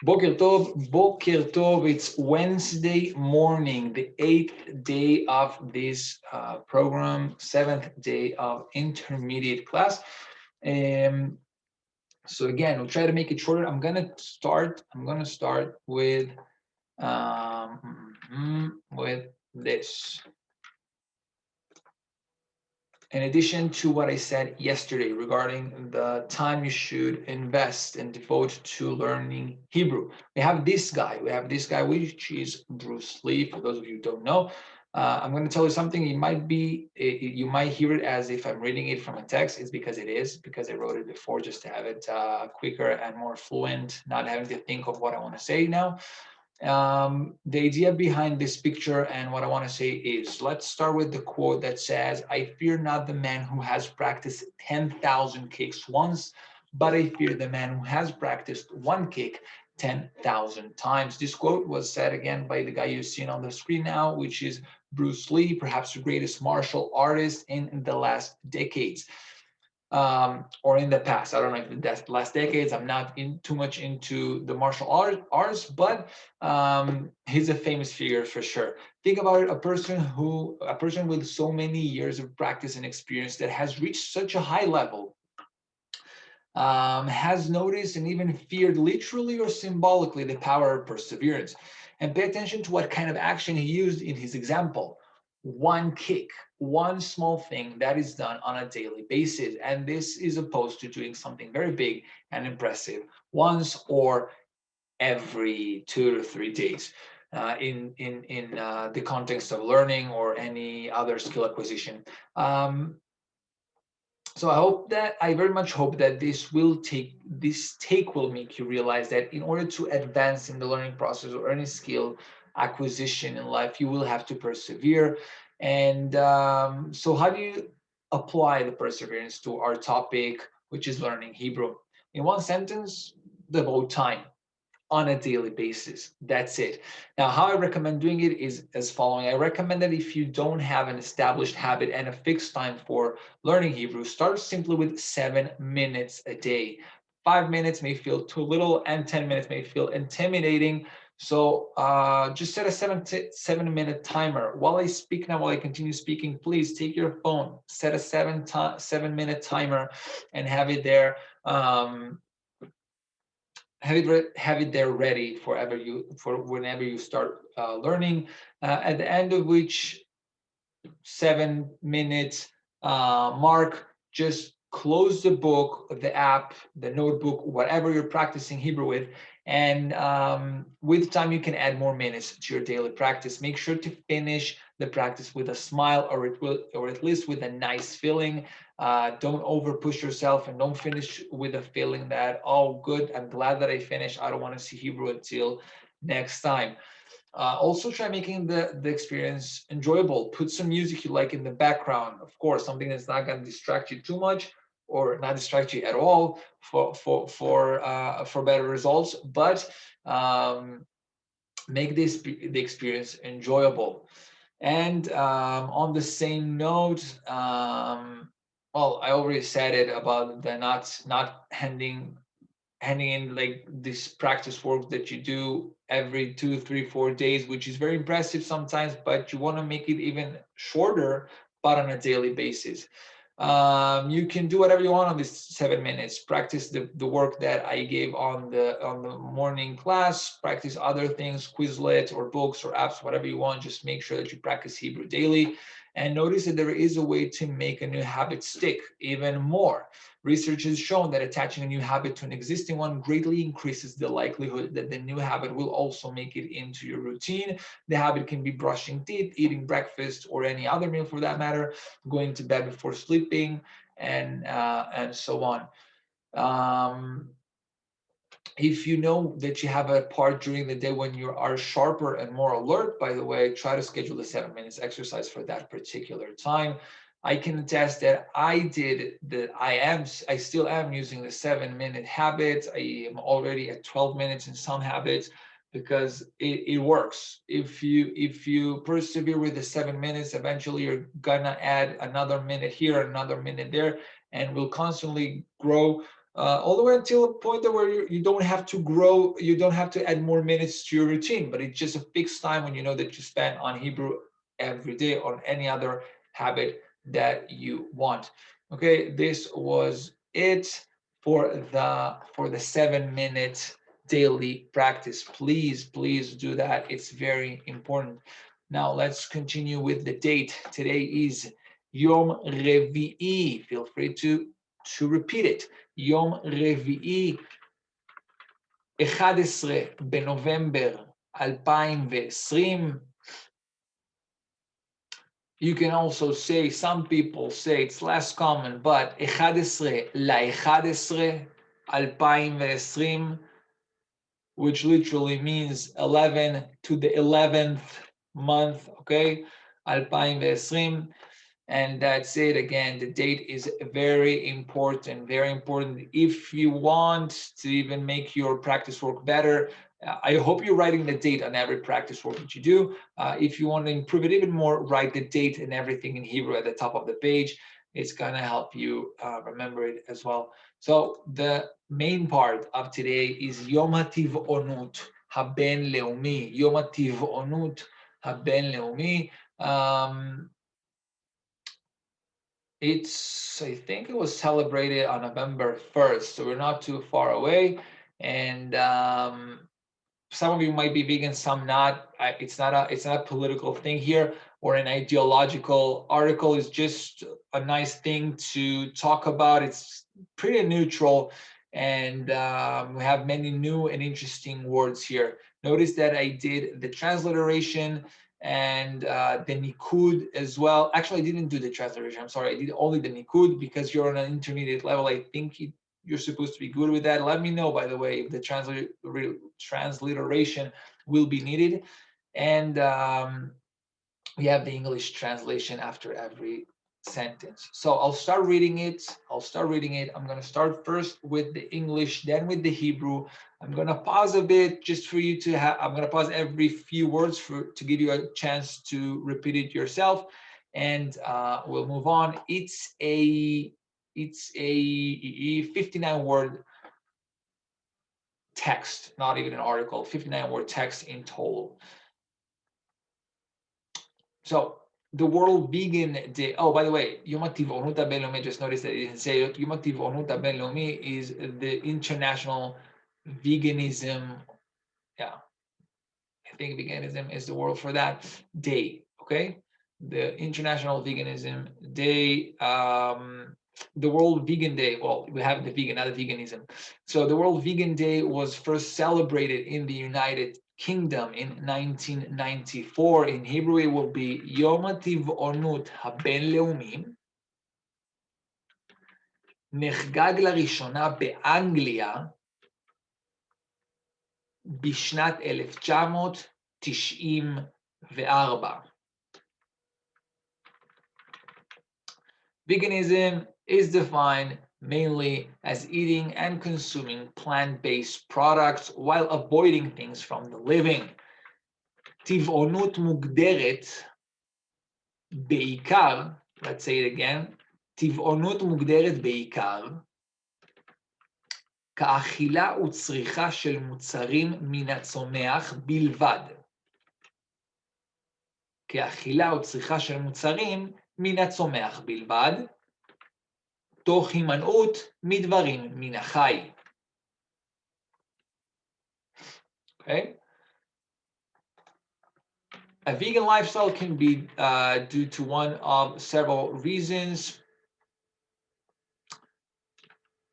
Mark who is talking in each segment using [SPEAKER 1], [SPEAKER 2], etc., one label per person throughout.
[SPEAKER 1] Boker Tov. It's Wednesday morning, the 8th day of this program, 7th day of intermediate class. Um, so again, we'll try to make it shorter. I'm gonna start with this. In addition to what I said yesterday regarding the time you should invest and devote to learning Hebrew, we have this guy. Which is Bruce Lee. For those of you who don't know, I'm going to tell you something. You might hear it as if I'm reading it from a text. It's because it is, because I wrote it before, just to have it quicker and more fluent, not having to think of what I want to say now. The idea behind this picture and what I want to say is, let's start with the quote that says, "I fear not the man who has practiced 10,000 kicks once, but I fear the man who has practiced one kick 10,000 times." This quote was said again by the guy you've seen on the screen now, which is Bruce Lee, perhaps the greatest martial artist in the last decades. Or in the past. I don't know if the last decades. I'm not too much into the martial arts, but he's a famous figure for sure. Think about it, a person with so many years of practice and experience that has reached such a high level, has noticed and even feared, literally or symbolically, the power of perseverance. And pay attention to what kind of action he used in his example. One kick, one small thing that is done on a daily basis. And this is opposed to doing something very big and impressive once or every 2 to 3 days. In the context of learning or any other skill acquisition. So I very much hope that this take will make you realize that in order to advance in the learning process or any skill acquisition in life, you will have to persevere. And so how do you apply the perseverance to our topic, which is learning Hebrew? In one sentence, devote time on a daily basis. That's it. Now, how I recommend doing it is as following. I recommend that if you don't have an established habit and a fixed time for learning Hebrew, start simply with 7 minutes a day. 5 minutes may feel too little, and 10 minutes may feel intimidating. So just set a 7 minute timer. While I speak now, while I continue speaking, please take your phone, set a 7 minute timer, and have it there. Have it there ready for whenever you start learning. At the end of which 7 minutes mark, just close the book, the app, the notebook, whatever you're practicing Hebrew with, and with time you can add more minutes to your daily practice. Make sure to finish the practice with a smile, or at least with a nice feeling. Don't over push yourself, and don't finish with a feeling that, oh, good, I'm glad that I finished. I don't want to see Hebrew until next time. Also try making the experience enjoyable. Put some music you like in the background, of course, something that's not going to distract you too much or not distract you at all for better results, but make the experience enjoyable. And on the same note, well, I already said it about the not handing in like this practice work that you do every 2, 3, 4 days, which is very impressive sometimes, but you want to make it even shorter, but on a daily basis. You can do whatever you want on these 7 minutes. Practice the work that I gave on the morning class. Practice other things, Quizlet or books or apps, whatever you want. Just make sure that you practice Hebrew daily. And notice that there is a way to make a new habit stick even more. Research has shown that attaching a new habit to an existing one greatly increases the likelihood that the new habit will also make it into your routine. The habit can be brushing teeth, eating breakfast, or any other meal for that matter, going to bed before sleeping, and so on. Um, if you know that you have a part during the day when you are sharper and more alert, by the way, try to schedule a 7 minutes exercise for that particular time. I can attest that I still am using the 7 minute habit. I am already at 12 minutes in some habits because it works. If you persevere with the 7 minutes, eventually you're gonna add another minute here, another minute there, and will constantly grow all the way until a point where you don't have to grow, you don't have to add more minutes to your routine, but it's just a fixed time when you know that you spend on Hebrew every day or any other habit that you want. Okay, this was it for the 7 minute daily practice. Please do that. It's very important. Now let's continue with the date. Today is Yom Revi'i. Feel free to repeat it. Yom Revi'i, 11 בנובמבר 2020. You can also say, some people say it's less common, but 11 ל-11 2020, which literally means 11 to the 11th month, okay? 2020. And that's it. Again, the date is very important, very important. If you want to even make your practice work better, I hope you're writing the date on every practice work that you do. If you want to improve it even more, write the date and everything in Hebrew at the top of the page. It's going to help you remember it as well. So the main part of today is Yom HaTiv'onut HaBen-Leumi. Yom HaTiv'onut HaBen-Leumi. I think it was celebrated on November 1st, so we're not too far away. And some of you might be vegan, some not. It's not a political thing here or an ideological article. It's just a nice thing to talk about. It's pretty neutral, and we have many new and interesting words here. Notice that I did the transliteration and the Nikud as well. Actually, I didn't do the transliteration. I'm sorry. I did only the Nikud because you're on an intermediate level. I think you're supposed to be good with that. Let me know, by the way, if the transliteration will be needed. And we have the English translation after every sentence. So I'll start reading it. I'm going to start first with the English, then with the Hebrew. I'm going to pause a bit just for you to have, I'm going to pause every few words to give you a chance to repeat it yourself. And we'll move on. It's a 59-word text, not even an article, 59-word text in total. So the World Vegan Day. Oh, by the way, Yom HaTiv'onut HaBen-Leumi, just noticed that it didn't say it. Yom HaTiv'onut HaBen-Leumi is the International Veganism. Yeah, I think veganism is the word for that day. Okay, the International Veganism Day. The World Vegan Day. Well, we have the vegan, not the veganism. So the World Vegan Day was first celebrated in the United Kingdom in 1994. In Hebrew, it will be Yom HaTiv'onut HaBen-Leumi. נחגג לראשונה באנגליה בשנת 1994. Veganism is defined mainly as eating and consuming plant-based products while avoiding things from the living. טבעונות מוגדרת בעיקר, let's say it again, טבעונות מוגדרת בעיקר כאכילה וצריכה של מוצרים מן הצומח בלבד. כאכילה וצריכה של מוצרים מן הצומח בלבד, תוך הימנעות מדברים מן החי. Okay? A vegan lifestyle can be due to one of several reasons,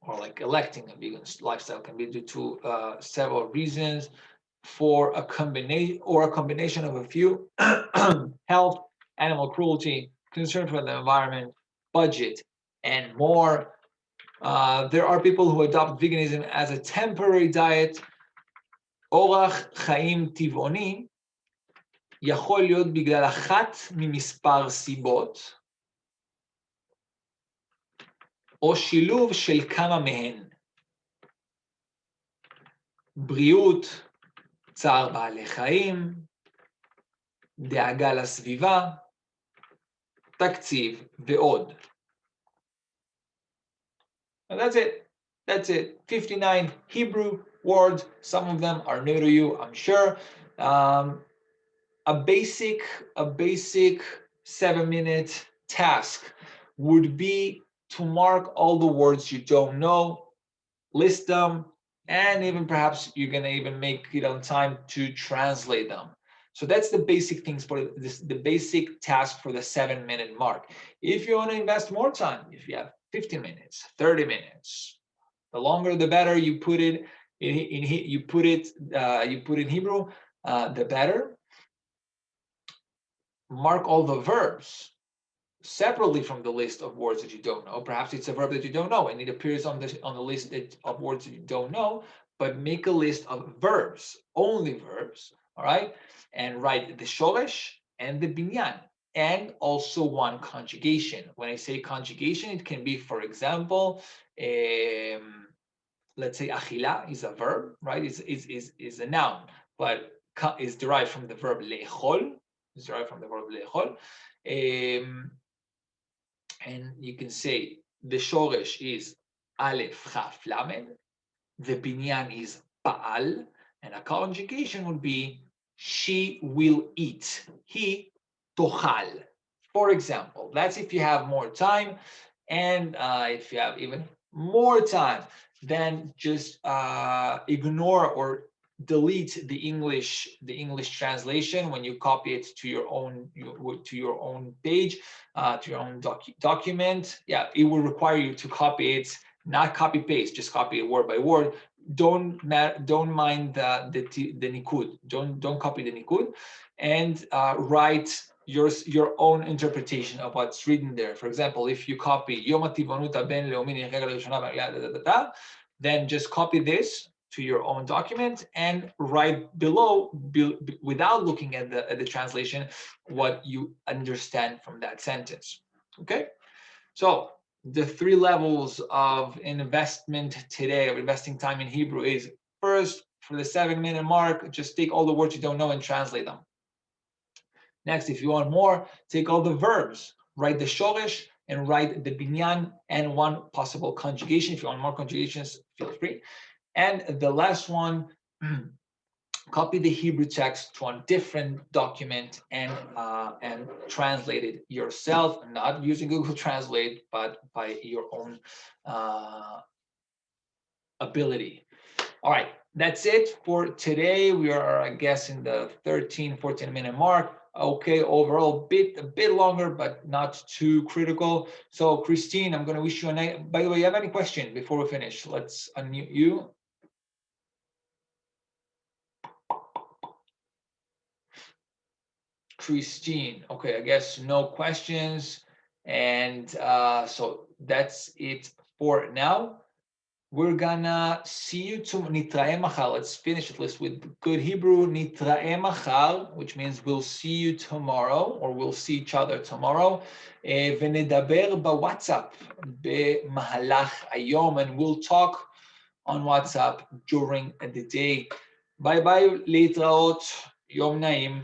[SPEAKER 1] or like electing a vegan lifestyle can be due to several reasons, for a combination of a few: health, animal cruelty, concern for the environment, budget, and more. There are people who adopt veganism as a temporary diet. אורח חיים טבעוני יכול להיות בגלל אחת ממספר סיבות, או שילוב של כמה מהן. בריאות, צער בעלי חיים, דאגה לסביבה, תקציב ועוד. And that's it. That's it. 59 Hebrew words. Some of them are new to you, I'm sure. A basic 7-minute task would be to mark all the words you don't know, list them, and even perhaps you're gonna even make it on time to translate them. So that's the basic things for this, the basic task for the 7-minute mark. If you want to invest more time, if you have 15 minutes, 30 minutes, the longer the better you put it you put in Hebrew, the better. Mark all the verbs separately from the list of words that you don't know. Perhaps it's a verb that you don't know and it appears on the list of words that you don't know, but make a list of verbs, only verbs, all right? And write the shoresh and the binyan, and also one conjugation. When I say conjugation, it can be, for example, let's say achila is a verb, right? Is a noun, but is derived from the verb le'echol. Is derived from the verb le'echol. And you can say the shoresh is aleph chaf lamed, the binyan is pa'al, and a conjugation would be she will eat, he tochal. For example, that's if you have more time, and if you have even more time, then just ignore or delete the English translation when you copy it to your own page, to your own document. Yeah, it will require you to copy it, not copy paste, just copy it word by word. Don't mind the nikud. Don't copy the nikud, and write your own interpretation of what's written there. For example, if you copy Yom HaTivonut Ben Leumi, then just copy this to your own document and write below, without looking at the translation, what you understand from that sentence. Okay, so the 3 levels of investment today, of investing time in Hebrew, is first, for the 7-minute mark, just take all the words you don't know and translate them. Next, if you want more, take all the verbs, write the shoresh and write the binyan and one possible conjugation. If you want more conjugations, feel free. And the last one, copy the Hebrew text to a different document and translate it yourself, not using Google Translate, but by your own ability. All right, that's it for today. We are, I guess, in the 14-minute mark. Okay, overall, a bit longer, but not too critical. So, Christine, I'm going to wish you a nice. By the way, you have any question before we finish? Let's unmute you. Christine, okay, I guess no questions. And so that's it for now. We're gonna see you tomorrow. Nitrae machar. Let's finish at least with good Hebrew. Nitrae machar, which means we'll see you tomorrow, or we'll see each other tomorrow. ונדבר בוואטסאפ במהלך היום, and we'll talk on WhatsApp during the day. Bye bye, להתראות, יום נעים.